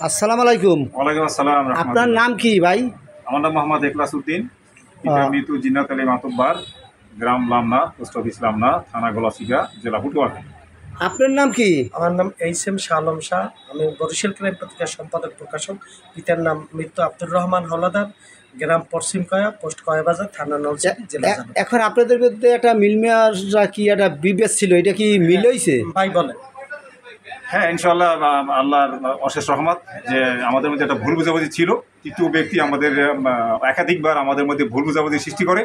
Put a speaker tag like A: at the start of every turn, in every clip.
A: আসসালামু আলাইকুম।
B: ওয়ালাইকুম আসসালাম।
A: আপনার নাম কি ভাই?
B: আমার নাম মোহাম্মদ ইখলাস উদ্দিন, পিতা মৃত্যু জিন্নাত আলী মাতুব্বার, গ্রাম লামনা, পোস্ট অফিস লামনা, থানা গলাচিপা, জেলা পটুয়াখালী।
A: আপনার নাম কি?
C: আমার নাম এইচ.এম. শাহ আলম শাহ। আমি বরিশাল ক্রাইম পত্রিকার সম্পাদক প্রকাশক। পিতার নাম মৃত্যু আব্দুর রহমান হলাদার, গ্রাম পশ্চিম কয়া, পোস্ট কয়াবাজার, থানা নলছিটি, জেলা জামালপুর।
A: এখন আপনাদের মধ্যে একটা মিলমেয়ারা কি একটা বিভেদ ছিল, এটা কি মিল হয়েছে?
C: ভাই বলেন।
B: হ্যাঁ, ইনশাআল্লাহ আল্লাহর অশেষ রহমত যে আমাদের মধ্যে একটা ভুল বোঝাবুঝি ছিল। তৃতীয় ব্যক্তি আমাদের একাধিকবার আমাদের মধ্যে ভুল বোঝাবুঝি সৃষ্টি করে,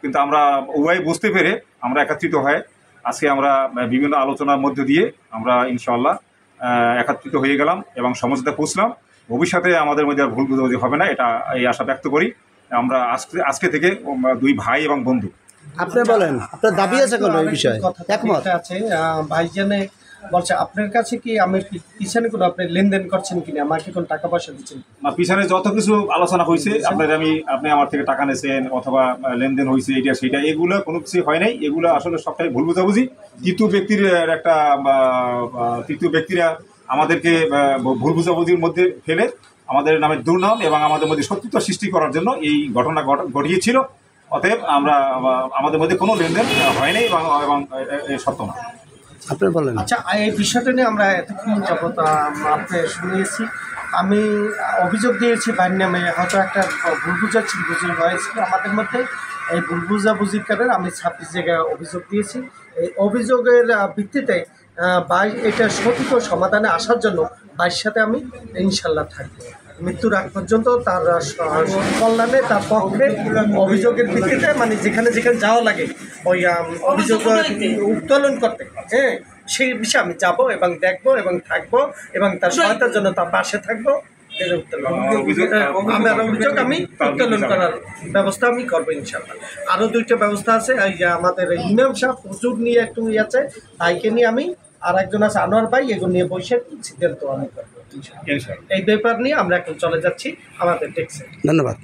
B: কিন্তু আমরা উভয় বুঝতে পেরে আমরা একত্রিত হয়ে আজকে আমরা বিভিন্ন আলোচনার মধ্য দিয়ে আমরা ইনশাআল্লাহ একত্রিত হয়ে গেলাম এবং সমঝোতায় পৌঁছলাম। ভবিষ্যতে আমাদের মধ্যে আর ভুল বোঝাবুঝি হবে না, এটা এই আশা ব্যক্ত করি। আমরা আজকে থেকে দুই ভাই এবং বন্ধু।
A: আপনি বলেন, আপনার দাবি আছে কোনো এই বিষয়ে? একমত
C: আছে ভাইজানে বলছে আপনার কাছে কি আমি পিছনে কোনো আপনি লেনদেন করছেন কিনা, আমাকে কোনো টাকা পয়সা দিচ্ছেন?
B: না, পিছনে যত কিছু আলোচনা হয়েছে আপনি আমার থেকে টাকা নিয়েছেন অথবা লেনদেন হয়েছে এটা সেটা, এগুলো কোনো কিছু হয় নাই। এগুলো আসলে সবটাই ভুল বোঝাবুঝি। তৃতীয় ব্যক্তিরা আমাদেরকে ভুল বোঝাবুঝির মধ্যে ফেলে আমাদের নামে দুর্নাম এবং আমাদের মধ্যে শত্রুতা সৃষ্টি করার জন্য এই ঘটনা ঘটিয়েছিল। অতএব আমাদের মধ্যে কোনো লেনদেন হয়নি এবং সত্য না।
A: আপনি বলেন।
C: আচ্ছা, এই বিষয়টা নিয়ে আমরা এতক্ষণ যাবত আপনি শুনিয়েছি। আমি অভিযোগ দিয়েছি ভাইয়ের নামে, হয়তো একটা ভুল বুঝি হয়েছিল আমাদের মধ্যে। এই ভুল বুঝাবুঝির কারণে আমি 26 জায়গায় অভিযোগ দিয়েছি। এই অভিযোগের ভিত্তিতে ভাই এটা সঠিক সমাধানে আসার জন্য ভাইয়ের সাথে আমি ইনশাল্লাহ থাকবো মৃত্যুর আগ পর্যন্ত, তার কল্যাণে, তার পক্ষে অভিযোগের ভিত্তিতে, মানে যেখানে যেখানে যাওয়া লাগে ওই অভিযোগ উত্তোলন করতে, হ্যাঁ, সেই বিষয়ে আমি যাবো এবং দেখবো এবং থাকবো এবং তার সহায়তার জন্য তার পাশে থাকবো। আমার অভিযোগ আমি উত্তোলন করার ব্যবস্থা আমি করবো ইনশাল্লাহ। আরও 2টা ব্যবস্থা আছে। এই যে আমাদের ইমাম সাহেব প্রচুর নিয়ে একটু আছে, ভাইকে নিয়ে আমি, আর একজন আছে আনোয়ার ভাই, এগুলো নিয়ে বসে সিদ্ধান্ত আমি করবো। এই ব্যাপার নিয়ে আমরা এখন চলে যাচ্ছি আমাদের টেক্সে।
A: ধন্যবাদ।